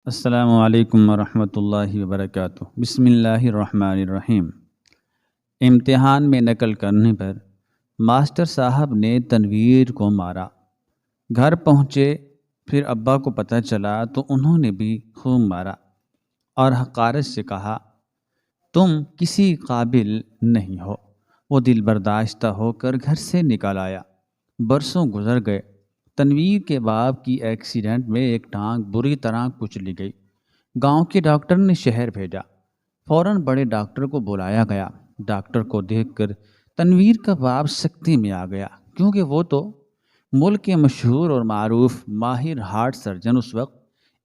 السلام علیکم ورحمۃ اللہ وبرکاتہ۔ بسم اللہ الرحمن الرحیم۔ امتحان میں نقل کرنے پر ماسٹر صاحب نے تنویر کو مارا۔ گھر پہنچے، پھر ابا کو پتہ چلا تو انہوں نے بھی خوب مارا اور حقارت سے کہا، تم کسی قابل نہیں ہو۔ وہ دل برداشتہ ہو کر گھر سے نکل آیا۔ برسوں گزر گئے۔ تنویر کے باپ کی ایکسیڈنٹ میں ایک ٹانگ بری طرح کچلی گئی۔ گاؤں کے ڈاکٹر نے شہر بھیجا۔ فوراً بڑے ڈاکٹر کو بلایا گیا۔ ڈاکٹر کو دیکھ کر تنویر کا باپ سکتے میں آ گیا، کیونکہ وہ تو ملک کے مشہور اور معروف ماہر ہارٹ سرجن اس وقت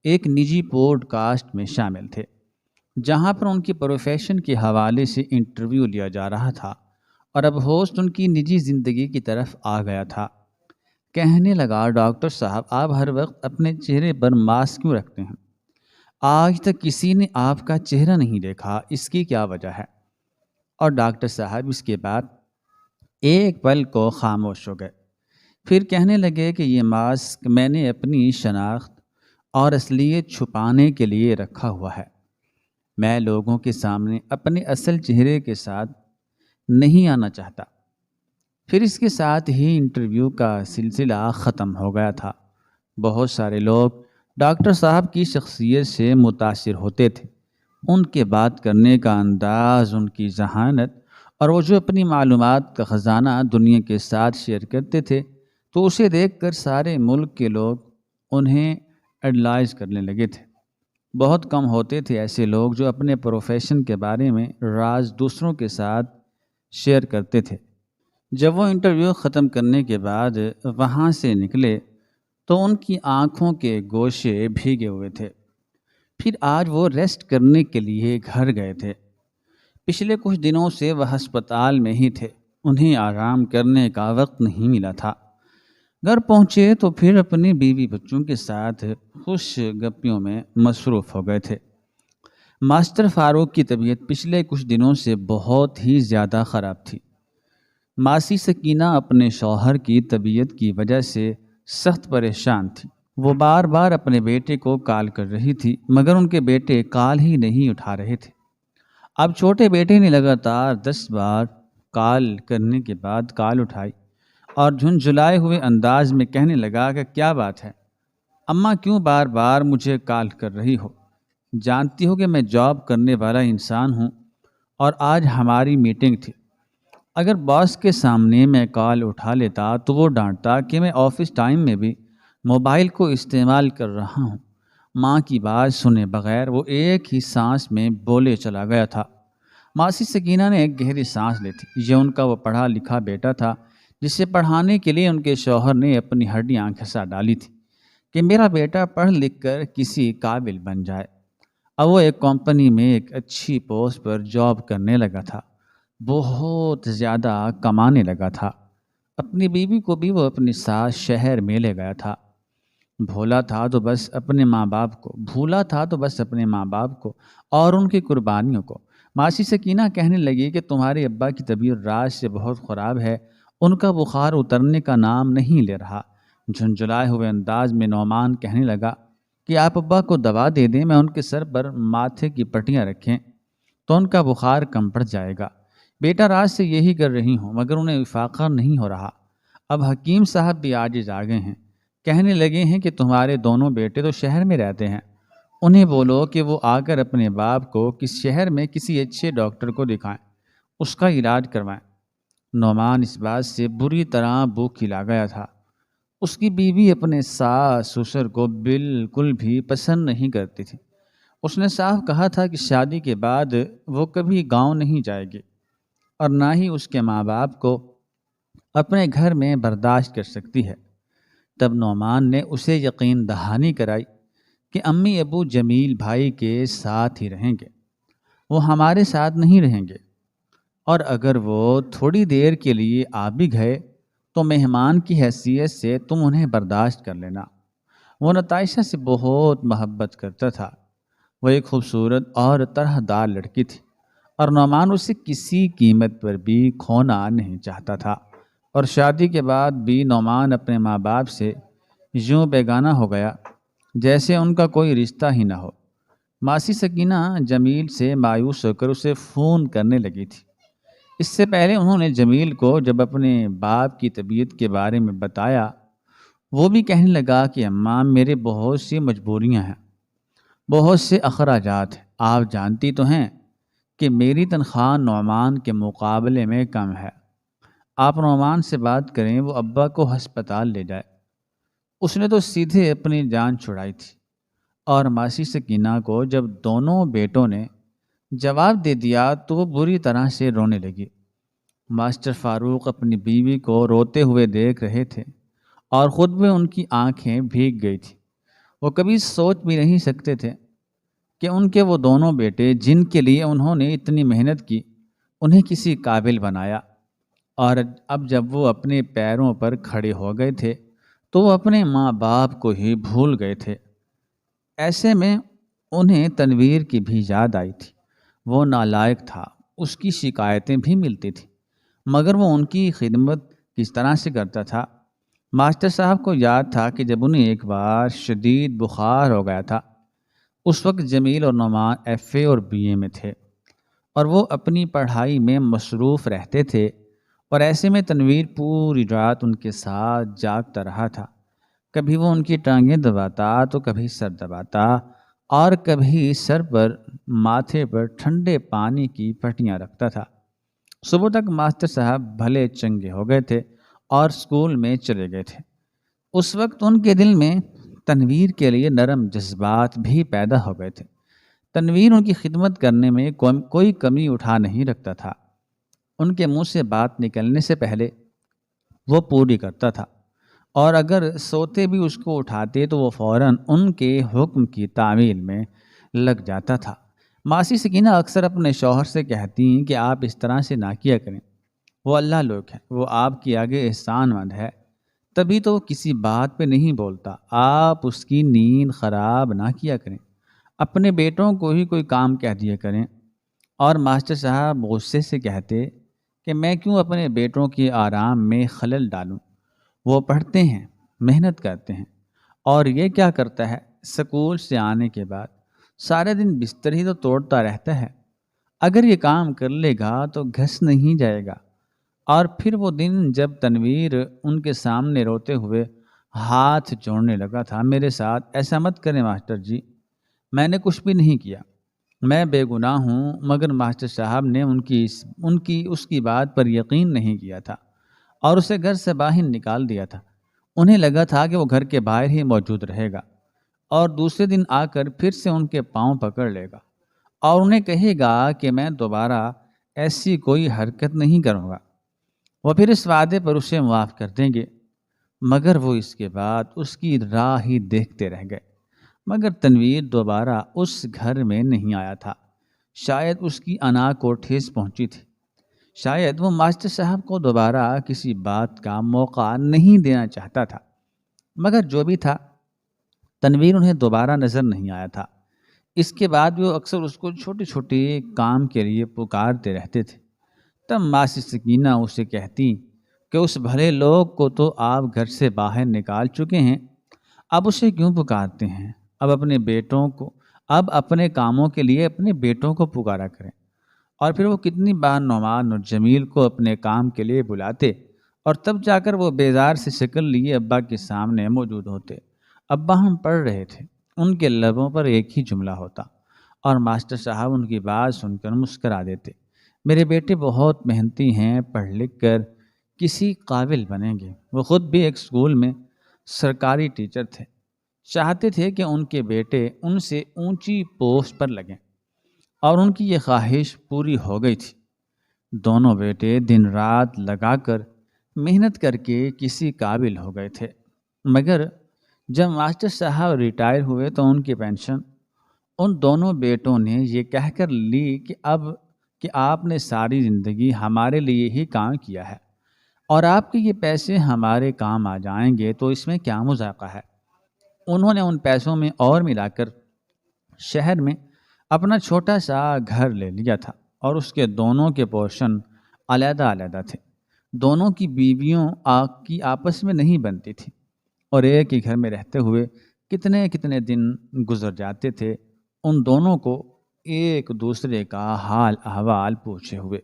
ایک نجی پوڈ کاسٹ میں شامل تھے، جہاں پر ان کی پروفیشن کے حوالے سے انٹرویو لیا جا رہا تھا، اور اب ہوسٹ ان کی نجی زندگی کی طرف آ گیا تھا۔ کہنے لگا، ڈاکٹر صاحب، آپ ہر وقت اپنے چہرے پر ماسک کیوں رکھتے ہیں؟ آج تک کسی نے آپ کا چہرہ نہیں دیکھا، اس کی کیا وجہ ہے؟ اور ڈاکٹر صاحب اس کے بعد ایک پل کو خاموش ہو گئے، پھر کہنے لگے کہ یہ ماسک میں نے اپنی شناخت اور اصلیت چھپانے کے لیے رکھا ہوا ہے۔ میں لوگوں کے سامنے اپنے اصل چہرے کے ساتھ نہیں آنا چاہتا۔ پھر اس کے ساتھ ہی انٹرویو کا سلسلہ ختم ہو گیا تھا۔ بہت سارے لوگ ڈاکٹر صاحب کی شخصیت سے متاثر ہوتے تھے، ان کے بات کرنے کا انداز، ان کی ذہانت، اور وہ جو اپنی معلومات کا خزانہ دنیا کے ساتھ شیئر کرتے تھے، تو اسے دیکھ کر سارے ملک کے لوگ انہیں ایڈلائز کرنے لگے تھے۔ بہت کم ہوتے تھے ایسے لوگ جو اپنے پروفیشن کے بارے میں راز دوسروں کے ساتھ شیئر کرتے تھے۔ جب وہ انٹرویو ختم کرنے کے بعد وہاں سے نکلے تو ان کی آنکھوں کے گوشے بھیگے ہوئے تھے۔ پھر آج وہ ریسٹ کرنے کے لیے گھر گئے تھے۔ پچھلے کچھ دنوں سے وہ ہسپتال میں ہی تھے، انہیں آرام کرنے کا وقت نہیں ملا تھا۔ گھر پہنچے تو پھر اپنی بیوی بچوں کے ساتھ خوش گپیوں میں مصروف ہو گئے تھے۔ ماسٹر فاروق کی طبیعت پچھلے کچھ دنوں سے بہت ہی زیادہ خراب تھی۔ ماسی سکینہ اپنے شوہر کی طبیعت کی وجہ سے سخت پریشان تھی۔ وہ بار بار اپنے بیٹے کو کال کر رہی تھی، مگر ان کے بیٹے کال ہی نہیں اٹھا رہے تھے۔ اب چھوٹے بیٹے نے لگاتار 10 بار کال کرنے کے بعد کال اٹھائی اور جھنجھلائے ہوئے انداز میں کہنے لگا کہ کیا بات ہے اماں، کیوں بار بار مجھے کال کر رہی ہو؟ جانتی ہو کہ میں جاب کرنے والا انسان ہوں اور آج ہماری میٹنگ تھی۔ اگر باس کے سامنے میں کال اٹھا لیتا تو وہ ڈانٹتا کہ میں آفس ٹائم میں بھی موبائل کو استعمال کر رہا ہوں۔ ماں کی بات سنے بغیر وہ ایک ہی سانس میں بولے چلا گیا تھا۔ ماسی سکینہ نے ایک گہری سانس لی تھی۔ یہ ان کا وہ پڑھا لکھا بیٹا تھا جسے پڑھانے کے لیے ان کے شوہر نے اپنی ہڈیاں گھسا ڈالی تھی کہ میرا بیٹا پڑھ لکھ کر کسی قابل بن جائے۔ اب وہ ایک کمپنی میں ایک اچھی پوسٹ پر جاب کرنے لگا تھا، بہت زیادہ کمانے لگا تھا۔ اپنی بیوی کو بھی وہ اپنی ساتھ شہر میں لے گیا تھا۔ بھولا تھا تو بس اپنے ماں باپ کو اور ان کی قربانیوں کو۔ ماسی سکینہ کہنے لگی کہ تمہارے ابا کی طبیعت رات سے بہت خراب ہے، ان کا بخار اترنے کا نام نہیں لے رہا۔ جھنجھلائے ہوئے انداز میں نعمان کہنے لگا کہ آپ ابا کو دوا دے دیں، میں ان کے سر پر ماتھے کی پٹیاں رکھیں تو ان کا بخار کم پڑ جائے گا۔ بیٹا رات سے یہی کر رہی ہوں، مگر انہیں افاقہ نہیں ہو رہا۔ اب حکیم صاحب بھی عاجز آ گئے ہیں، کہنے لگے ہیں کہ تمہارے دونوں بیٹے تو شہر میں رہتے ہیں، انہیں بولو کہ وہ آ کر اپنے باپ کو کس شہر میں کسی اچھے ڈاکٹر کو دکھائیں، اس کا علاج کروائیں۔ نعمان اس بات سے بری طرح بو کھلا گیا تھا۔ اس کی بیوی اپنے ساس سسر کو بالکل بھی پسند نہیں کرتی تھی۔ اس نے صاف کہا تھا کہ شادی کے بعد وہ کبھی گاؤں نہیں جائے گی اور نہ ہی اس کے ماں باپ کو اپنے گھر میں برداشت کر سکتی ہے۔ تب نعمان نے اسے یقین دہانی کرائی کہ امی ابو جمیل بھائی کے ساتھ ہی رہیں گے، وہ ہمارے ساتھ نہیں رہیں گے، اور اگر وہ تھوڑی دیر کے لیے آ بھی گئے تو مہمان کی حیثیت سے تم انہیں برداشت کر لینا۔ وہ نتائشہ سے بہت محبت کرتا تھا۔ وہ ایک خوبصورت اور طرح دار لڑکی تھی اور نعمان اسے کسی قیمت پر بھی کھونا نہیں چاہتا تھا، اور شادی کے بعد بھی نعمان اپنے ماں باپ سے یوں بیگانہ ہو گیا جیسے ان کا کوئی رشتہ ہی نہ ہو۔ ماسی سکینہ جمیل سے مایوس ہو کر اسے فون کرنے لگی تھی۔ اس سے پہلے انہوں نے جمیل کو جب اپنے باپ کی طبیعت کے بارے میں بتایا، وہ بھی کہنے لگا کہ اماں میرے بہت سی مجبوریاں ہیں، بہت سے اخراجات ہیں، آپ جانتی تو ہیں کہ میری تنخواہ نعمان کے مقابلے میں کم ہے۔ آپ نعمان سے بات کریں، وہ ابا کو ہسپتال لے جائے۔ اس نے تو سیدھے اپنی جان چھڑائی تھی۔ اور ماسی سکینہ کو جب دونوں بیٹوں نے جواب دے دیا تو وہ بری طرح سے رونے لگی۔ ماسٹر فاروق اپنی بیوی کو روتے ہوئے دیکھ رہے تھے اور خود بھی ان کی آنکھیں بھیگ گئی تھیں۔ وہ کبھی سوچ بھی نہیں سکتے تھے کہ ان کے وہ دونوں بیٹے جن کے لیے انہوں نے اتنی محنت کی، انہیں کسی قابل بنایا، اور اب جب وہ اپنے پیروں پر کھڑے ہو گئے تھے تو وہ اپنے ماں باپ کو ہی بھول گئے تھے۔ ایسے میں انہیں تنویر کی بھی یاد آئی تھی۔ وہ نالائق تھا، اس کی شکایتیں بھی ملتی تھیں، مگر وہ ان کی خدمت کس طرح سے کرتا تھا۔ ماسٹر صاحب کو یاد تھا کہ جب انہیں ایک بار شدید بخار ہو گیا تھا، اس وقت جمیل اور نعمان ایف اے اور بی اے میں تھے اور وہ اپنی پڑھائی میں مصروف رہتے تھے، اور ایسے میں تنویر پوری رات ان کے ساتھ جاگتا رہا تھا۔ کبھی وہ ان کی ٹانگیں دباتا تو کبھی سر دباتا، اور کبھی سر پر ماتھے پر ٹھنڈے پانی کی پٹیاں رکھتا تھا۔ صبح تک ماسٹر صاحب بھلے چنگے ہو گئے تھے اور اسکول میں چلے گئے تھے۔ اس وقت ان کے دل میں تنویر کے لیے نرم جذبات بھی پیدا ہو گئے تھے۔ تنویر ان کی خدمت کرنے میں کوئی کمی اٹھا نہیں رکھتا تھا۔ ان کے منہ سے بات نکلنے سے پہلے وہ پوری کرتا تھا، اور اگر سوتے بھی اس کو اٹھاتے تو وہ فوراً ان کے حکم کی تعمیل میں لگ جاتا تھا۔ ماسی سکینہ اکثر اپنے شوہر سے کہتی ہیں کہ آپ اس طرح سے نہ کیا کریں، وہ اللہ لوگ ہے، وہ آپ کے آگے احسان مند ہے، تبھی تو وہ کسی بات پہ نہیں بولتا۔ آپ اس کی نیند خراب نہ کیا کریں، اپنے بیٹوں کو ہی کوئی کام کہہ دیا کریں۔ اور ماسٹر صاحب غصے سے کہتے کہ میں کیوں اپنے بیٹوں کے آرام میں خلل ڈالوں، وہ پڑھتے ہیں، محنت کرتے ہیں، اور یہ کیا کرتا ہے، سکول سے آنے کے بعد سارے دن بستر ہی تو توڑتا رہتا ہے۔ اگر یہ کام کر لے گا تو گھس نہیں جائے گا۔ اور پھر وہ دن جب تنویر ان کے سامنے روتے ہوئے ہاتھ جوڑنے لگا تھا، میرے ساتھ ایسا مت کریں ماسٹر جی، میں نے کچھ بھی نہیں کیا، میں بے گناہ ہوں۔ مگر ماسٹر صاحب نے اس کی بات پر یقین نہیں کیا تھا اور اسے گھر سے باہر نکال دیا تھا۔ انہیں لگا تھا کہ وہ گھر کے باہر ہی موجود رہے گا اور دوسرے دن آ کر پھر سے ان کے پاؤں پکڑ لے گا اور انہیں کہے گا کہ میں دوبارہ ایسی کوئی حرکت نہیں کروں گا۔ وہ پھر اس وعدے پر اسے معاف کر دیں گے، مگر وہ اس کے بعد اس کی راہ ہی دیکھتے رہ گئے۔ مگر تنویر دوبارہ اس گھر میں نہیں آیا تھا۔ شاید اس کی انا کو ٹھیس پہنچی تھی، شاید وہ ماسٹر صاحب کو دوبارہ کسی بات کا موقع نہیں دینا چاہتا تھا۔ مگر جو بھی تھا، تنویر انہیں دوبارہ نظر نہیں آیا تھا۔ اس کے بعد بھی وہ اکثر اس کو چھوٹے چھوٹے کام کے لیے پکارتے رہتے تھے۔ تب ماسی سکینہ اسے کہتی کہ اس بھلے لوگ کو تو آپ گھر سے باہر نکال چکے ہیں، اب اسے کیوں پکارتے ہیں؟ اب اپنے کاموں کے لیے اپنے بیٹوں کو پکارا کریں۔ اور پھر وہ کتنی بار نعمان اور جمیل کو اپنے کام کے لیے بلاتے، اور تب جا کر وہ بیزار سے شکل لیے ابا کے سامنے موجود ہوتے۔ ابا ہم پڑھ رہے تھے، ان کے لبوں پر ایک ہی جملہ ہوتا، اور ماسٹر صاحب ان کی بات سن کر مسکرا دیتے، میرے بیٹے بہت محنتی ہیں، پڑھ لکھ کر کسی قابل بنیں گے۔ وہ خود بھی ایک اسکول میں سرکاری ٹیچر تھے، چاہتے تھے کہ ان کے بیٹے ان سے اونچی پوسٹ پر لگیں، اور ان کی یہ خواہش پوری ہو گئی تھی۔ دونوں بیٹے دن رات لگا کر محنت کر کے کسی قابل ہو گئے تھے۔ مگر جب ماسٹر صاحب ریٹائر ہوئے تو ان کی پینشن ان دونوں بیٹوں نے یہ کہہ کر لی کہ آپ نے ساری زندگی ہمارے لیے ہی کام کیا ہے، اور آپ کے یہ پیسے ہمارے کام آ جائیں گے تو اس میں کیا مذاقہ ہے۔ انہوں نے ان پیسوں میں اور ملا کر شہر میں اپنا چھوٹا سا گھر لے لیا تھا، اور اس کے دونوں کے پورشن علیحدہ علیحدہ تھے۔ دونوں کی بیویوں کی آپس میں نہیں بنتی تھی، اور ایک ہی گھر میں رہتے ہوئے کتنے کتنے دن گزر جاتے تھے ان دونوں کو ایک دوسرے کا حال احوال پوچھے ہوئے،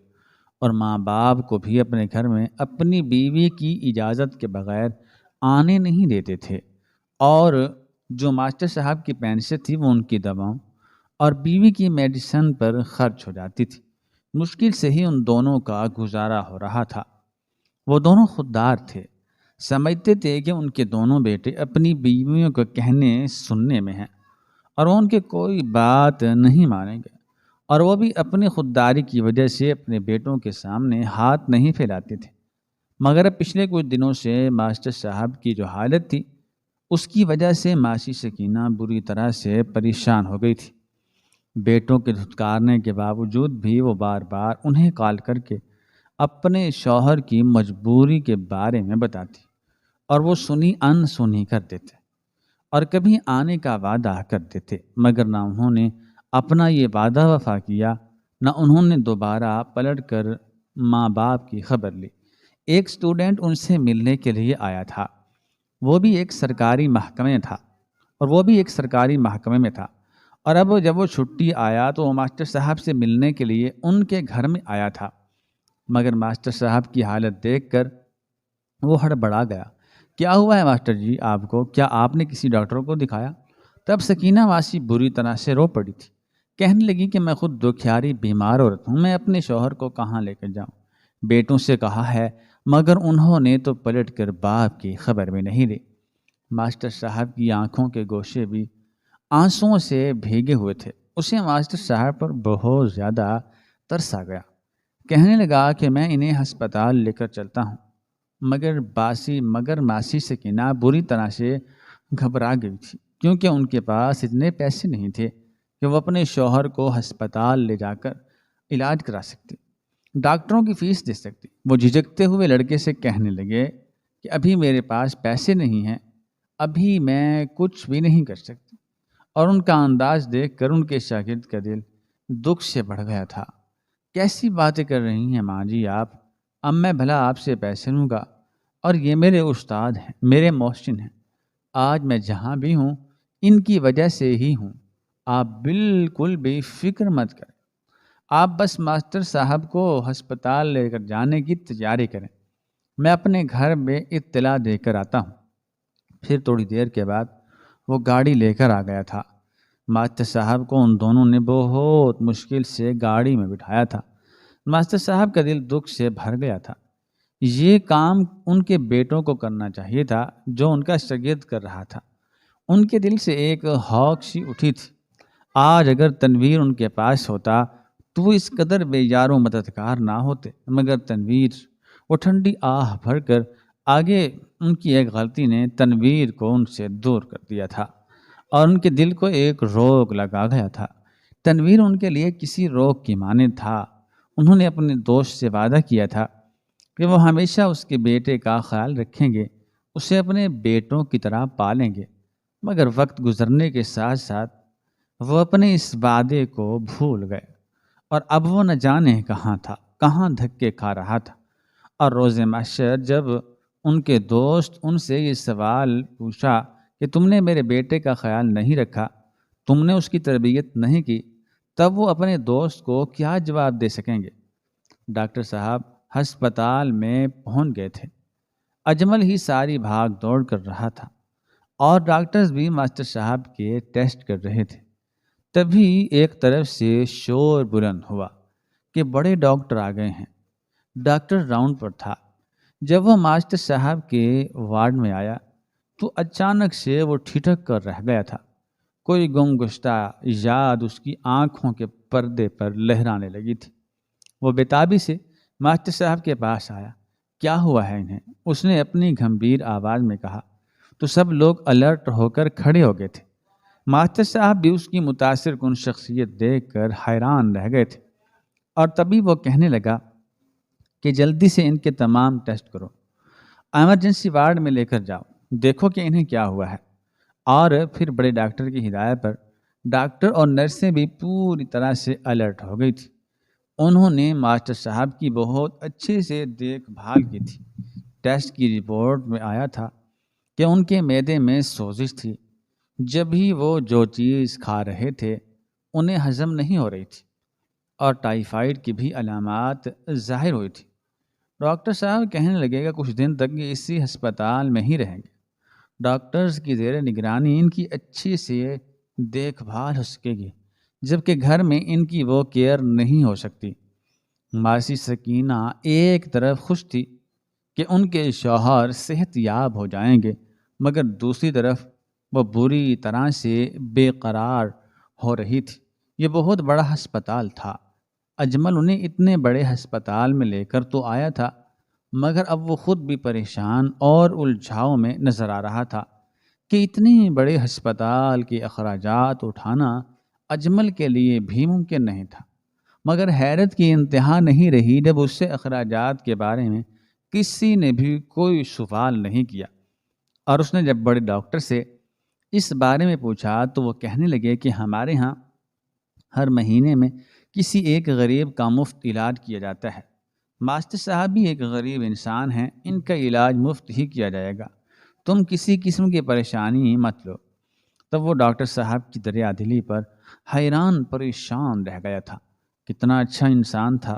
اور ماں باپ کو بھی اپنے گھر میں اپنی بیوی کی اجازت کے بغیر آنے نہیں دیتے تھے، اور جو ماسٹر صاحب کی پینشن تھی وہ ان کی دواؤں اور بیوی کی میڈیسن پر خرچ ہو جاتی تھی۔ مشکل سے ہی ان دونوں کا گزارا ہو رہا تھا۔ وہ دونوں خوددار تھے، سمجھتے تھے کہ ان کے دونوں بیٹے اپنی بیویوں کو کہنے سننے میں ہیں اور وہ ان کے کوئی بات نہیں مانیں گے، اور وہ بھی اپنی خودداری کی وجہ سے اپنے بیٹوں کے سامنے ہاتھ نہیں پھیلاتے تھے۔ مگر اب پچھلے کچھ دنوں سے ماسٹر صاحب کی جو حالت تھی اس کی وجہ سے ماسی سکینہ بری طرح سے پریشان ہو گئی تھی۔ بیٹوں کے دھتکارنے کے باوجود بھی وہ بار بار انہیں کال کر کے اپنے شوہر کی مجبوری کے بارے میں بتاتی، اور وہ سنی ان سنی کر دیتے اور کبھی آنے کا وعدہ کرتے تھے، مگر نہ انہوں نے اپنا یہ وعدہ وفا کیا، نہ انہوں نے دوبارہ پلٹ کر ماں باپ کی خبر لی۔ ایک اسٹوڈنٹ ان سے ملنے کے لیے آیا تھا، وہ بھی ایک سرکاری محکمے میں تھا، اور اب جب وہ چھٹی آیا تو وہ ماسٹر صاحب سے ملنے کے لیے ان کے گھر میں آیا تھا، مگر ماسٹر صاحب کی حالت دیکھ کر وہ ہڑبڑا گیا۔ کیا ہوا ہے ماسٹر جی آپ کو؟ کیا آپ نے کسی ڈاکٹر کو دکھایا؟ تب سکینہ ماسی بری طرح سے رو پڑی تھی، کہنے لگی کہ میں خود دکھیاری بیمار عورت ہوں، میں اپنے شوہر کو کہاں لے کر جاؤں؟ بیٹوں سے کہا ہے مگر انہوں نے تو پلٹ کر باپ کی خبر بھی نہیں لی۔ ماسٹر صاحب کی آنکھوں کے گوشے بھی آنسوؤں سے بھیگے ہوئے تھے۔ اسے ماسٹر صاحب پر بہت زیادہ ترس آ گیا، کہنے لگا کہ میں انہیں ہسپتال لے کر چلتا ہوں، مگر ماسی سکینہ بری طرح سے گھبرا گئی تھی، کیونکہ ان کے پاس اتنے پیسے نہیں تھے کہ وہ اپنے شوہر کو ہسپتال لے جا کر علاج کرا سکتی، ڈاکٹروں کی فیس دے سکتی۔ وہ جھجکتے ہوئے لڑکے سے کہنے لگے کہ ابھی میرے پاس پیسے نہیں ہیں، ابھی میں کچھ بھی نہیں کر سکتی، اور ان کا انداز دیکھ کر ان کے شاگرد کا دل دکھ سے بڑھ گیا تھا۔ کیسی باتیں کر رہی ہیں ماں جی آپ؟ اب میں بھلا آپ سے پیسے لوں گا؟ اور یہ میرے استاد ہیں، میرے محسن ہیں، آج میں جہاں بھی ہوں ان کی وجہ سے ہی ہوں۔ آپ بالکل بھی فکر مت کریں، آپ بس ماسٹر صاحب کو ہسپتال لے کر جانے کی تیاری کریں، میں اپنے گھر میں اطلاع دے کر آتا ہوں۔ پھر تھوڑی دیر کے بعد وہ گاڑی لے کر آ گیا تھا۔ ماسٹر صاحب کو ان دونوں نے بہت مشکل سے گاڑی میں بٹھایا تھا۔ ماسٹر صاحب کا دل دکھ سے بھر گیا تھا۔ یہ کام ان کے بیٹوں کو کرنا چاہیے تھا جو ان کا شاگرد کر رہا تھا۔ ان کے دل سے ایک ہوک سی اٹھی تھی، آج اگر تنویر ان کے پاس ہوتا تو وہ اس قدر بے یار و مددگار نہ ہوتے، مگر تنویر، وہ ٹھنڈی آہ بھر کر آگے ان کی ایک غلطی نے تنویر کو ان سے دور کر دیا تھا، اور ان کے دل کو ایک روگ لگا گیا تھا۔ تنویر ان کے لیے کسی روگ کی مانند تھا۔ انہوں نے اپنے دوست سے وعدہ کیا تھا کہ وہ ہمیشہ اس کے بیٹے کا خیال رکھیں گے، اسے اپنے بیٹوں کی طرح پالیں گے، مگر وقت گزرنے کے ساتھ ساتھ وہ اپنے اس وعدے کو بھول گئے، اور اب وہ نہ جانے کہاں تھا، کہاں دھکے کھا رہا تھا۔ اور روز محشر جب ان کے دوست ان سے یہ سوال پوچھا کہ تم نے میرے بیٹے کا خیال نہیں رکھا، تم نے اس کی تربیت نہیں کی، تب وہ اپنے دوست کو کیا جواب دے سکیں گے؟ ڈاکٹر صاحب ہسپتال میں پہنچ گئے تھے۔ اجمل ہی ساری بھاگ دوڑ کر رہا تھا، اور ڈاکٹرز بھی ماسٹر صاحب کے ٹیسٹ کر رہے تھے۔ تبھی ایک طرف سے شور بلند ہوا کہ بڑے ڈاکٹر آ گئے ہیں۔ ڈاکٹر راؤنڈ پر تھا۔ جب وہ ماسٹر صاحب کے وارڈ میں آیا تو اچانک سے وہ ٹھٹک کر رہ گیا تھا۔ کوئی گم گشتہ یاد اس کی آنکھوں کے پردے پر لہرانے لگی تھی۔ وہ بےتابی سے ماسٹر صاحب کے پاس آیا۔ کیا ہوا ہے انہیں؟ اس نے اپنی گھمبیر آواز میں کہا تو سب لوگ الرٹ ہو کر کھڑے ہو گئے تھے۔ ماسٹر صاحب بھی اس کی متاثر کن شخصیت دیکھ کر حیران رہ گئے تھے، اور تبھی وہ کہنے لگا کہ جلدی سے ان کے تمام ٹیسٹ کرو، ایمرجنسی وارڈ میں لے کر جاؤ، دیکھو کہ انہیں کیا ہوا ہے۔ اور پھر بڑے ڈاکٹر کی ہدایت پر ڈاکٹر اور نرسیں بھی پوری طرح سے الرٹ ہو گئی تھی۔ انہوں نے ماسٹر صاحب کی بہت اچھے سے دیکھ بھال کی تھی۔ ٹیسٹ کی رپورٹ میں آیا تھا کہ ان کے معدے میں سوزش تھی، جب بھی وہ جو چیز کھا رہے تھے انہیں ہضم نہیں ہو رہی تھی اور ٹائیفائڈ کی بھی علامات ظاہر ہوئی تھی۔ ڈاکٹر صاحب کہنے لگے کہ کچھ دن تک یہ اسی ہسپتال میں ہی رہیں گے۔ ڈاکٹرز کی زیر نگرانی ان کی اچھی سے دیکھ بھال ہو سکے گی، جبکہ گھر میں ان کی وہ کیئر نہیں ہو سکتی۔ ماسی سکینہ ایک طرف خوش تھی کہ ان کے شوہر صحت یاب ہو جائیں گے، مگر دوسری طرف وہ بری طرح سے بے قرار ہو رہی تھی۔ یہ بہت بڑا ہسپتال تھا۔ اجمل انہیں اتنے بڑے ہسپتال میں لے کر تو آیا تھا، مگر اب وہ خود بھی پریشان اور الجھاؤ میں نظر آ رہا تھا کہ اتنے بڑے ہسپتال کے اخراجات اٹھانا اجمل کے لیے بھی ممکن نہیں تھا۔ مگر حیرت کی انتہا نہیں رہی جب اس سے اخراجات کے بارے میں کسی نے بھی کوئی سوال نہیں کیا، اور اس نے جب بڑے ڈاکٹر سے اس بارے میں پوچھا تو وہ کہنے لگے کہ ہمارے ہاں ہر مہینے میں کسی ایک غریب کا مفت علاج کیا جاتا ہے۔ ماسٹر صاحب بھی ایک غریب انسان ہیں، ان کا علاج مفت ہی کیا جائے گا، تم کسی قسم کی پریشانی مت لو۔ تب وہ ڈاکٹر صاحب کی دریا دلی پر حیران پریشان رہ گیا تھا۔ کتنا اچھا انسان تھا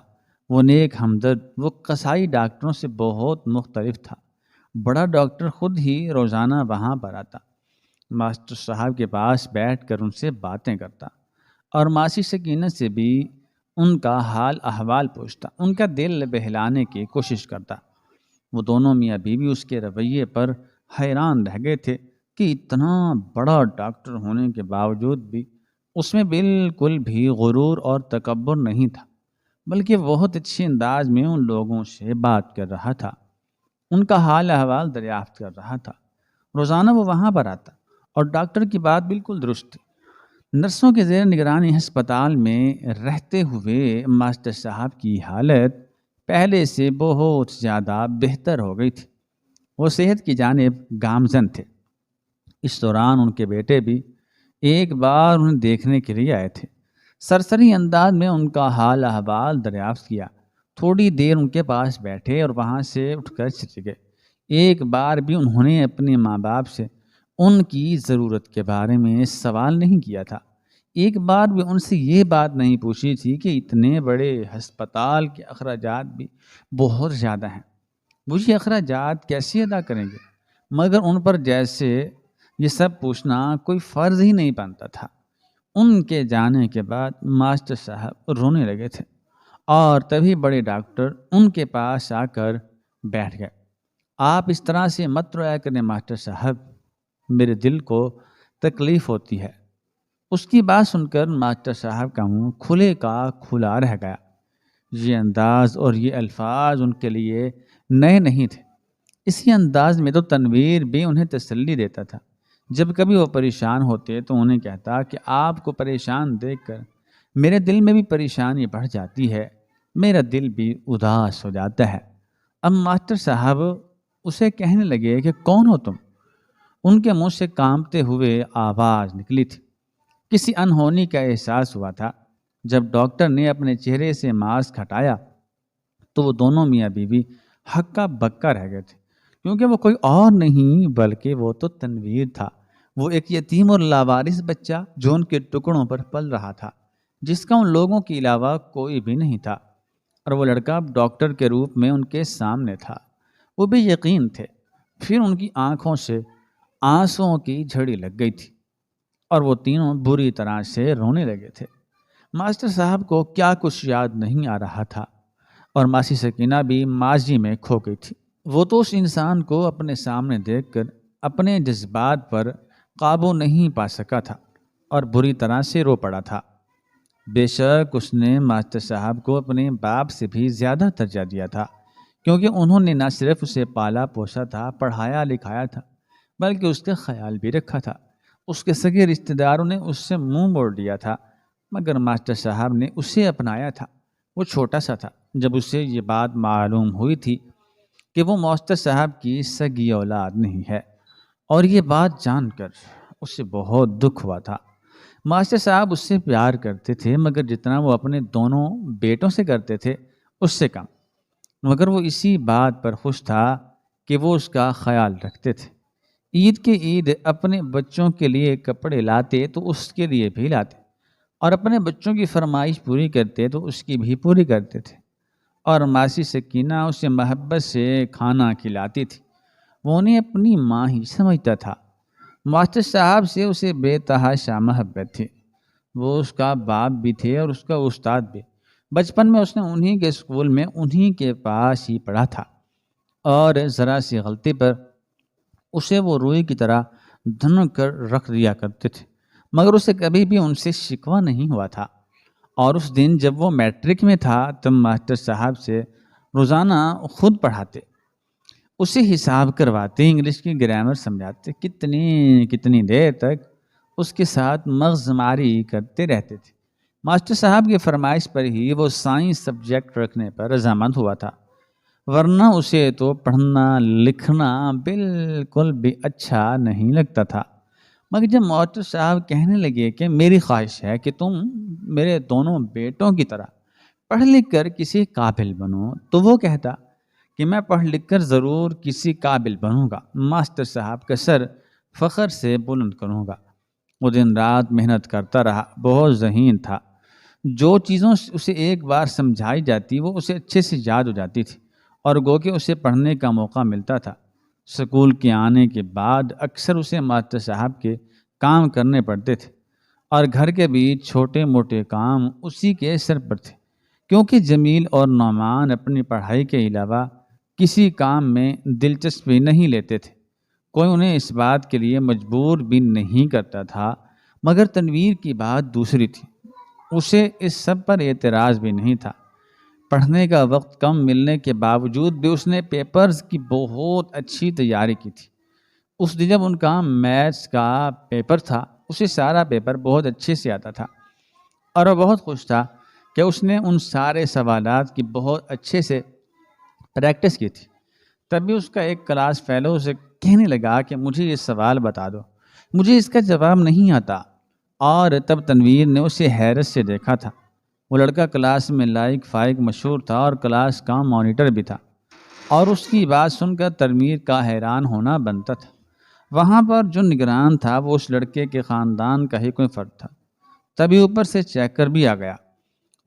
وہ، نیک ہمدرد، وہ قصائی ڈاکٹروں سے بہت مختلف تھا۔ بڑا ڈاکٹر خود ہی روزانہ وہاں پر آتا، ماسٹر صاحب کے پاس بیٹھ کر ان سے باتیں کرتا اور ماسی سکینہ سے بھی ان کا حال احوال پوچھتا، ان کا دل بہلانے کی کوشش کرتا۔ وہ دونوں میاں بیوی اس کے رویے پر حیران رہ گئے تھے کہ اتنا بڑا ڈاکٹر ہونے کے باوجود بھی اس میں بالکل بھی غرور اور تکبر نہیں تھا، بلکہ بہت اچھے انداز میں ان لوگوں سے بات کر رہا تھا، ان کا حال احوال دریافت کر رہا تھا۔ روزانہ وہ وہاں پر آتا اور ڈاکٹر کی بات بالکل درست تھی۔ نرسوں کے زیر نگرانی ہسپتال میں رہتے ہوئے ماسٹر صاحب کی حالت پہلے سے بہت زیادہ بہتر ہو گئی تھی۔ وہ صحت کی جانب گامزن تھے۔ اس دوران ان کے بیٹے بھی ایک بار انہیں دیکھنے کے لیے آئے تھے۔ سرسری انداز میں ان کا حال احوال دریافت کیا، تھوڑی دیر ان کے پاس بیٹھے اور وہاں سے اٹھ کر چلے گئے۔ ایک بار بھی انہوں نے اپنے ماں باپ سے ان کی ضرورت کے بارے میں سوال نہیں کیا تھا۔ ایک بار بھی ان سے یہ بات نہیں پوچھی تھی کہ اتنے بڑے ہسپتال کے اخراجات بھی بہت زیادہ ہیں، وہ یہ اخراجات کیسے ادا کریں گے؟ مگر ان پر جیسے یہ سب پوچھنا کوئی فرض ہی نہیں بنتا تھا۔ ان کے جانے کے بعد ماسٹر صاحب رونے لگے تھے اور تبھی بڑے ڈاکٹر ان کے پاس آ کر بیٹھ گئے۔ آپ اس طرح سے مت رویا کریں ماسٹر صاحب، میرے دل کو تکلیف ہوتی ہے۔ اس کی بات سن کر ماسٹر صاحب کا منہ کھلے کا کھلا رہ گیا۔ یہ انداز اور یہ الفاظ ان کے لیے نئے نہیں تھے۔ اسی انداز میں تو تنویر بھی انہیں تسلی دیتا تھا۔ جب کبھی وہ پریشان ہوتے تو انہیں کہتا کہ آپ کو پریشان دیکھ کر میرے دل میں بھی پریشانی بڑھ جاتی ہے، میرا دل بھی اداس ہو جاتا ہے۔ اب ماسٹر صاحب اسے کہنے لگے کہ کون ہو تم؟ ان کے منہ سے کانپتے ہوئے آواز نکلی تھی۔ کسی انہونی کا احساس ہوا تھا۔ جب ڈاکٹر نے اپنے چہرے سے ماسک ہٹایا تو وہ دونوں میاں بیوی ہکا بکا رہ گئے تھے، کیونکہ وہ کوئی اور نہیں بلکہ وہ تو تنویر تھا، وہ ایک یتیم اور لاوارث بچہ جو ان کے ٹکڑوں پر پل رہا تھا، جس کا ان لوگوں کے علاوہ کوئی بھی نہیں تھا، اور وہ لڑکا اب ڈاکٹر کے روپ میں ان کے سامنے تھا۔ وہ بے یقین تھے۔ پھر ان کی آنکھوں سے آنسوؤں کی جھڑی لگ گئی تھی اور وہ تینوں بری طرح سے رونے لگے تھے۔ ماسٹر صاحب کو کیا کچھ یاد نہیں آ رہا تھا، اور ماسی سکینہ بھی ماضی میں کھو گئی تھی۔ وہ تو اس انسان کو اپنے سامنے دیکھ کر اپنے جذبات پر قابو نہیں پا سکا تھا اور بری طرح سے رو پڑا تھا۔ بے شک اس نے ماسٹر صاحب کو اپنے باپ سے بھی زیادہ ترجیح دیا تھا، کیونکہ انہوں نے نہ صرف اسے پالا پوسا تھا، پڑھایا لکھایا تھا، بلکہ اس کا خیال بھی رکھا تھا۔ اس کے سگے رشتہ داروں نے اس سے منہ موڑ لیا تھا، مگر ماسٹر صاحب نے اسے اپنایا تھا۔ وہ چھوٹا سا تھا جب اسے یہ بات معلوم ہوئی تھی کہ وہ ماسٹر صاحب کی سگی اولاد نہیں ہے، اور یہ بات جان کر اسے بہت دکھ ہوا تھا۔ ماسٹر صاحب اس سے پیار کرتے تھے، مگر جتنا وہ اپنے دونوں بیٹوں سے کرتے تھے اس سے کم، مگر وہ اسی بات پر خوش تھا کہ وہ اس کا خیال رکھتے تھے۔ عید کے عید اپنے بچوں کے لیے کپڑے لاتے تو اس کے لیے بھی لاتے، اور اپنے بچوں کی فرمائش پوری کرتے تو اس کی بھی پوری کرتے تھے، اور ماسی سکینہ اسے محبت سے کھانا کھلاتی تھی، وہ انہیں اپنی ماں ہی سمجھتا تھا۔ ماسٹر صاحب سے اسے بے تحاشا محبت تھی، وہ اس کا باپ بھی تھے اور اس کا استاد بھی۔ بچپن میں اس نے انہی کے اسکول میں انہی کے پاس ہی پڑھا تھا، اور ذرا سی غلطی پر اسے وہ روئی کی طرح دھن کر رکھ دیا کرتے تھے، مگر اسے کبھی بھی ان سے شکوہ نہیں ہوا تھا۔ اور اس دن جب وہ میٹرک میں تھا تب ماسٹر صاحب سے روزانہ خود پڑھاتے، اسے حساب کرواتے، انگلش کی گرامر سمجھاتے، کتنی دیر تک اس کے ساتھ مغز ماری کرتے رہتے تھے۔ ماسٹر صاحب کی فرمائش پر ہی وہ سائنس سبجیکٹ رکھنے پر رضامند ہوا تھا، ورنہ اسے تو پڑھنا لکھنا بالکل بھی اچھا نہیں لگتا تھا۔ مگر جب ماسٹر صاحب کہنے لگے کہ میری خواہش ہے کہ تم میرے دونوں بیٹوں کی طرح پڑھ لکھ کر کسی قابل بنو، تو وہ کہتا کہ میں پڑھ لکھ کر ضرور کسی قابل بنوں گا، ماسٹر صاحب کا سر فخر سے بلند کروں گا۔ وہ دن رات محنت کرتا رہا، بہت ذہین تھا، جو چیزوں اسے ایک بار سمجھائی جاتی وہ اسے اچھے سے یاد ہو جاتی تھی، اور گو کہ اسے پڑھنے کا موقع ملتا تھا۔ سکول کے آنے کے بعد اکثر اسے ماسٹر صاحب کے کام کرنے پڑتے تھے، اور گھر کے بھی چھوٹے موٹے کام اسی کے سر پر تھے، کیونکہ جمیل اور نعمان اپنی پڑھائی کے علاوہ کسی کام میں دلچسپی نہیں لیتے تھے، کوئی انہیں اس بات کے لیے مجبور بھی نہیں کرتا تھا۔ مگر تنویر کی بات دوسری تھی، اسے اس سب پر اعتراض بھی نہیں تھا۔ پڑھنے کا وقت کم ملنے کے باوجود بھی اس نے پیپرز کی بہت اچھی تیاری کی تھی۔ اس دن جب ان کا میتھس کا پیپر تھا، اسے سارا پیپر بہت اچھے سے آتا تھا، اور وہ بہت خوش تھا کہ اس نے ان سارے سوالات کی بہت اچھے سے پریکٹس کی تھی۔ تبھی اس کا ایک کلاس فیلو اسے کہنے لگا کہ مجھے یہ سوال بتا دو، مجھے اس کا جواب نہیں آتا، اور تب تنویر نے اسے حیرت سے دیکھا تھا۔ وہ لڑکا کلاس میں لائق فائق مشہور تھا اور کلاس کا مانیٹر بھی تھا، اور اس کی بات سن کر تنویر کا حیران ہونا بنتا تھا۔ وہاں پر جو نگران تھا وہ اس لڑکے کے خاندان کا ہی کوئی فرد تھا۔ تبھی اوپر سے چیکر بھی آ گیا۔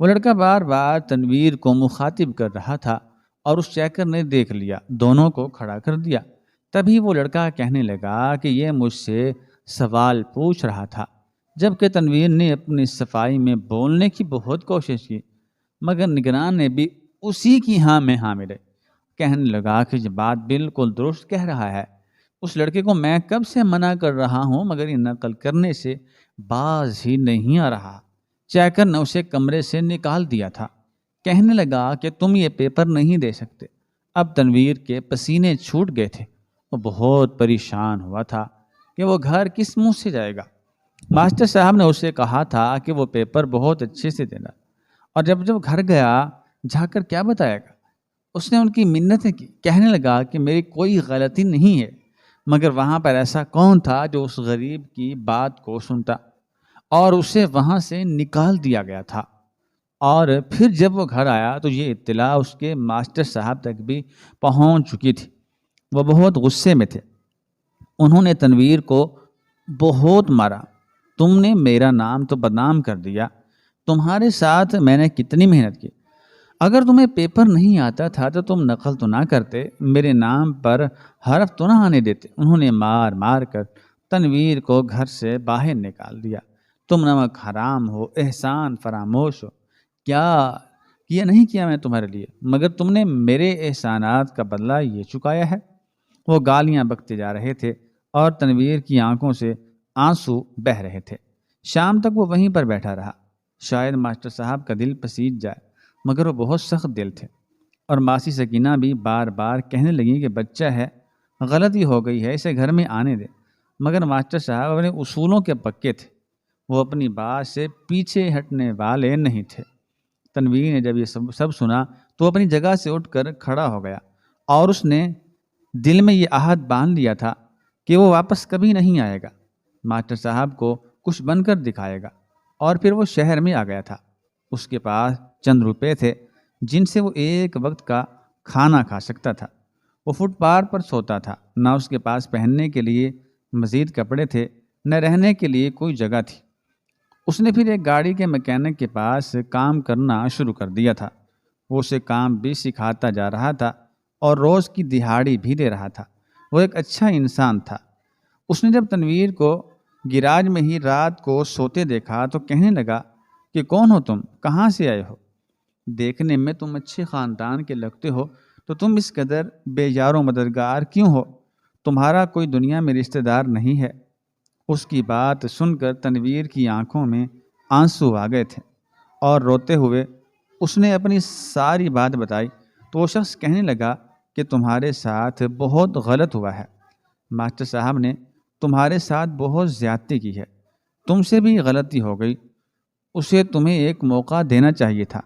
وہ لڑکا بار بار تنویر کو مخاطب کر رہا تھا، اور اس چیکر نے دیکھ لیا، دونوں کو کھڑا کر دیا۔ تبھی وہ لڑکا کہنے لگا کہ یہ مجھ سے سوال پوچھ رہا تھا، جبکہ تنویر نے اپنی صفائی میں بولنے کی بہت کوشش کی، مگر نگران نے بھی اسی کی ہاں میں ہاں ملے۔ کہنے لگا کہ یہ بات بالکل درست کہہ رہا ہے، اس لڑکے کو میں کب سے منع کر رہا ہوں، مگر یہ نقل کرنے سے باز ہی نہیں آ رہا۔ چیکر نے اسے کمرے سے نکال دیا تھا۔ کہنے لگا کہ تم یہ پیپر نہیں دے سکتے۔ اب تنویر کے پسینے چھوٹ گئے تھے، وہ بہت پریشان ہوا تھا کہ وہ گھر کس منہ سے جائے گا۔ ماسٹر صاحب نے اسے کہا تھا کہ وہ پیپر بہت اچھے سے دینا، اور جب گھر گیا جا کر کیا بتائے گا۔ اس نے ان کی منتیں کی، کہنے لگا کہ میری کوئی غلطی نہیں ہے، مگر وہاں پر ایسا کون تھا جو اس غریب کی بات کو سنتا، اور اسے وہاں سے نکال دیا گیا تھا۔ اور پھر جب وہ گھر آیا تو یہ اطلاع اس کے ماسٹر صاحب تک بھی پہنچ چکی تھی۔ وہ بہت غصے میں تھے، انہوں نے تنویر کو بہت مارا۔ تم نے میرا نام تو بدنام کر دیا، تمہارے ساتھ میں نے کتنی محنت کی، اگر تمہیں پیپر نہیں آتا تھا تو تم نقل تو نہ کرتے، میرے نام پر حرف تو نہ آنے دیتے۔ انہوں نے مار مار کر تنویر کو گھر سے باہر نکال دیا۔ تم نمک حرام ہو، احسان فراموش ہو، کیا نہیں کیا میں تمہارے لیے، مگر تم نے میرے احسانات کا بدلہ یہ چکایا ہے۔ وہ گالیاں بکتے جا رہے تھے، اور تنویر کی آنکھوں سے آنسو بہہ رہے تھے۔ شام تک وہ وہیں پر بیٹھا رہا، شاید ماسٹر صاحب کا دل پسیج جائے، مگر وہ بہت سخت دل تھے، اور ماسی سکینہ بھی بار بار کہنے لگی کہ بچہ ہے، غلطی ہو گئی ہے، اسے گھر میں آنے دے، مگر ماسٹر صاحب اپنے اصولوں کے پکے تھے، وہ اپنی بات سے پیچھے ہٹنے والے نہیں تھے۔ تنویر نے جب یہ سب سنا تو اپنی جگہ سے اٹھ کر کھڑا ہو گیا، اور اس نے دل میں یہ عہد باندھ لیا تھا کہ وہ واپس کبھی نہیں آئے گا، ماسٹر صاحب کو کچھ بن کر دکھائے گا۔ اور پھر وہ شہر میں آ گیا تھا، اس کے پاس چند روپے تھے جن سے وہ ایک وقت کا کھانا کھا سکتا تھا۔ وہ فٹ پاتھ پر سوتا تھا، نہ اس کے پاس پہننے کے لیے مزید کپڑے تھے، نہ رہنے کے لیے کوئی جگہ تھی۔ اس نے پھر ایک گاڑی کے میکینک کے پاس کام کرنا شروع کر دیا تھا۔ وہ اسے کام بھی سکھاتا جا رہا تھا اور روز کی دہاڑی بھی دے رہا تھا۔ وہ ایک اچھا انسان تھا۔ اس نے جب تنویر کو گیراج میں ہی رات کو سوتے دیکھا تو کہنے لگا کہ کون ہو تم، کہاں سے آئے ہو؟ دیکھنے میں تم اچھے خاندان کے لگتے ہو، تو تم اس قدر بے یار و مددگار کیوں ہو؟ تمہارا کوئی دنیا میں رشتہ دار نہیں ہے؟ اس کی بات سن کر تنویر کی آنکھوں میں آنسو آ گئے تھے اور روتے ہوئے اس نے اپنی ساری بات بتائی تو وہ شخص کہنے لگا کہ تمہارے ساتھ بہت غلط ہوا ہے۔ ماسٹر صاحب نے تمہارے ساتھ بہت زیادتی کی ہے، تم سے بھی غلطی ہو گئی، اسے تمہیں ایک موقع دینا چاہیے تھا۔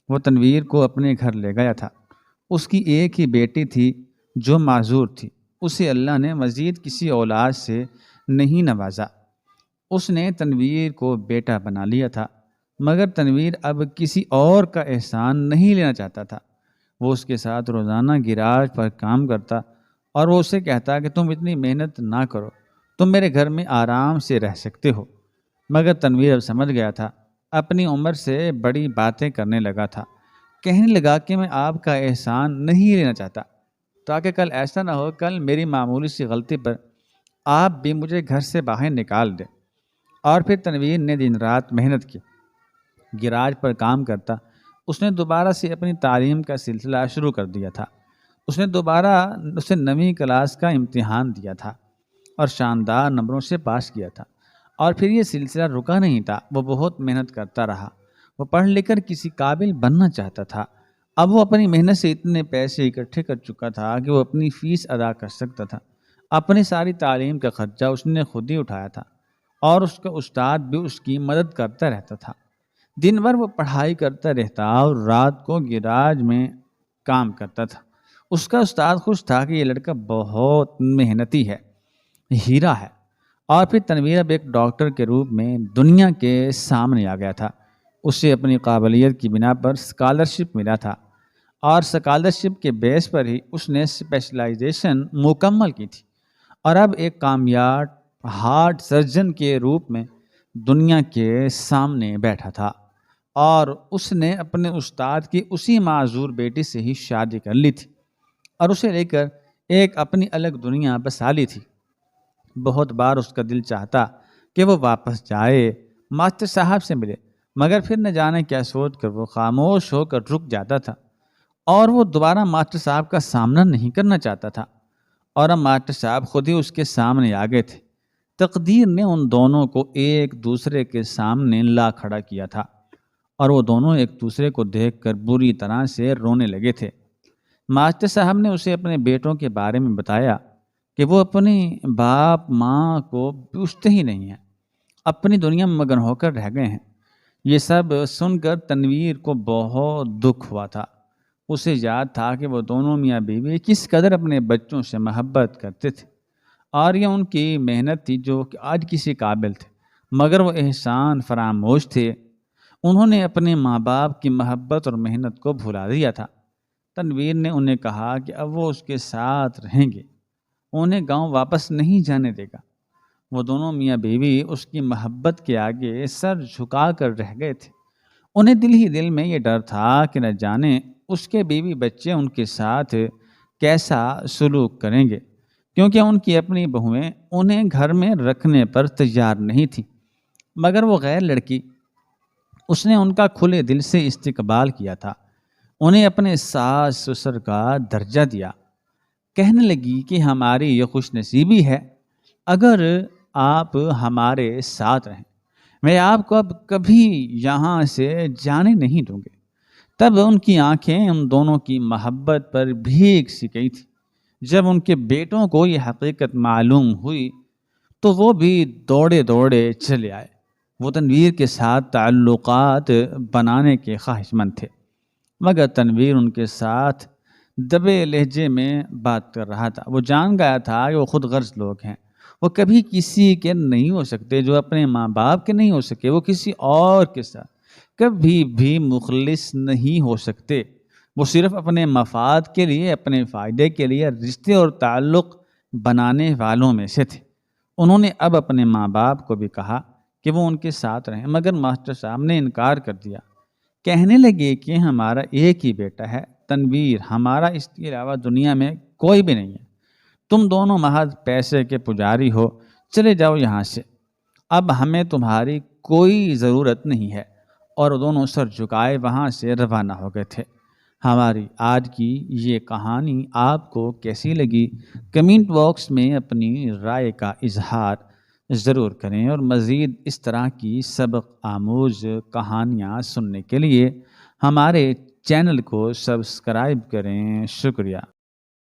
وہ تنویر کو اپنے گھر لے گیا تھا۔ اس کی ایک ہی بیٹی تھی جو معذور تھی، اسے اللہ نے مزید کسی اولاد سے نہیں نوازا۔ اس نے تنویر کو بیٹا بنا لیا تھا، مگر تنویر اب کسی اور کا احسان نہیں لینا چاہتا تھا۔ وہ اس کے ساتھ روزانہ گیراج پر کام کرتا اور وہ اسے کہتا کہ تم اتنی محنت نہ کرو، تم میرے گھر میں آرام سے رہ سکتے ہو۔ مگر تنویر اب سمجھ گیا تھا، اپنی عمر سے بڑی باتیں کرنے لگا تھا۔ کہنے لگا کہ میں آپ کا احسان نہیں لینا چاہتا، تاکہ کل ایسا نہ ہو کل میری معمولی سی غلطی پر آپ بھی مجھے گھر سے باہر نکال دیں۔ اور پھر تنویر نے دن رات محنت کی، گیراج پر کام کرتا۔ اس نے دوبارہ سے اپنی تعلیم کا سلسلہ شروع کر دیا تھا۔ اس نے 9ویں کلاس کا امتحان دیا تھا اور شاندار نمبروں سے پاس کیا تھا۔ اور پھر یہ سلسلہ رکا نہیں تھا، وہ بہت محنت کرتا رہا۔ وہ پڑھ لکھ کر کسی قابل بننا چاہتا تھا۔ اب وہ اپنی محنت سے اتنے پیسے اکٹھے کر چکا تھا کہ وہ اپنی فیس ادا کر سکتا تھا۔ اپنی ساری تعلیم کا خرچہ اس نے خود ہی اٹھایا تھا اور اس کا استاد بھی اس کی مدد کرتا رہتا تھا۔ دن بھر وہ پڑھائی کرتا رہتا اور رات کو گیراج میں کام کرتا تھا۔ اس کا استاد خوش تھا کہ یہ لڑکا بہت محنتی ہے، ہیرا ہے۔ اور پھر تنویر اب ایک ڈاکٹر کے روپ میں دنیا کے سامنے آ گیا تھا۔ اسے اپنی قابلیت کی بنا پر اسکالرشپ ملا تھا اور اسکالرشپ کے بیس پر ہی اس نے اسپیشلائزیشن مکمل کی تھی اور اب ایک کامیاب ہارٹ سرجن کے روپ میں دنیا کے سامنے بیٹھا تھا۔ اور اس نے اپنے استاد کی اسی معذور بیٹی سے ہی شادی کر لی تھی اور اسے لے کر ایک اپنی الگ دنیا بسا لی تھی۔ بہت بار اس کا دل چاہتا کہ وہ واپس جائے، ماسٹر صاحب سے ملے، مگر پھر نہ جانے کیا سوچ کر وہ خاموش ہو کر رک جاتا تھا اور وہ دوبارہ ماسٹر صاحب کا سامنا نہیں کرنا چاہتا تھا۔ اور اب ماسٹر صاحب خود ہی اس کے سامنے آ گئے تھے۔ تقدیر نے ان دونوں کو ایک دوسرے کے سامنے لا کھڑا کیا تھا اور وہ دونوں ایک دوسرے کو دیکھ کر بری طرح سے رونے لگے تھے۔ ماسٹر صاحب نے اسے اپنے بیٹوں کے بارے میں بتایا کہ وہ اپنے باپ ماں کو پوچھتے ہی نہیں ہیں، اپنی دنیا میں مگن ہو کر رہ گئے ہیں۔ یہ سب سن کر تنویر کو بہت دکھ ہوا تھا۔ اسے یاد تھا کہ وہ دونوں میاں بیوی کس قدر اپنے بچوں سے محبت کرتے تھے اور یہ ان کی محنت تھی جو کہ آج کسی قابل تھے، مگر وہ احسان فراموش تھے۔ انہوں نے اپنے ماں باپ کی محبت اور محنت کو بھلا دیا تھا۔ تنویر نے انہیں کہا کہ اب وہ اس کے ساتھ رہیں گے، انہیں گاؤں واپس نہیں جانے دے گا۔ وہ دونوں میاں بیوی اس کی محبت کے آگے سر جھکا کر رہ گئے تھے۔ انہیں دل ہی دل میں یہ ڈر تھا کہ نہ جانے اس کے بیوی بچے ان کے ساتھ کیسا سلوک کریں گے، کیونکہ ان کی اپنی بہویں انہیں گھر میں رکھنے پر تیار نہیں تھیں۔ مگر وہ غیر لڑکی، اس نے ان کا کھلے دل سے استقبال کیا تھا، انہیں اپنے ساس سسر کا درجہ دیا۔ کہنے لگی کہ ہماری یہ خوش نصیبی ہے، اگر آپ ہمارے ساتھ رہیں، میں آپ کو اب کبھی یہاں سے جانے نہیں دوں گے۔ تب ان کی آنکھیں ان دونوں کی محبت پر بھیگ سی گئی تھی۔ جب ان کے بیٹوں کو یہ حقیقت معلوم ہوئی تو وہ بھی دوڑے دوڑے چلے آئے۔ وہ تنویر کے ساتھ تعلقات بنانے کے خواہش مند تھے، مگر تنویر ان کے ساتھ دبے لہجے میں بات کر رہا تھا۔ وہ جان گیا تھا کہ وہ خود غرض لوگ ہیں، وہ کبھی کسی کے نہیں ہو سکتے، جو اپنے ماں باپ کے نہیں ہو سکے وہ کسی اور کے ساتھ کبھی بھی مخلص نہیں ہو سکتے۔ وہ صرف اپنے مفاد کے لیے، اپنے فائدے کے لیے رشتے اور تعلق بنانے والوں میں سے تھے۔ انہوں نے اب اپنے ماں باپ کو بھی کہا کہ وہ ان کے ساتھ رہیں، مگر ماسٹر صاحب نے انکار کر دیا۔ کہنے لگے کہ ہمارا ایک ہی بیٹا ہے تنویر، ہمارا اس کے علاوہ دنیا میں کوئی بھی نہیں ہے، تم دونوں محض پیسے کے پجاری ہو، چلے جاؤ یہاں سے، اب ہمیں تمہاری کوئی ضرورت نہیں ہے۔ اور دونوں سر جھکائے وہاں سے روانہ ہو گئے تھے۔ ہماری آج کی یہ کہانی آپ کو کیسی لگی؟ کمنٹ باکس میں اپنی رائے کا اظہار ضرور کریں، اور مزید اس طرح کی سبق آموز کہانیاں سننے کے لیے ہمارے چینل کو سبسکرائب کریں۔ شکریہ۔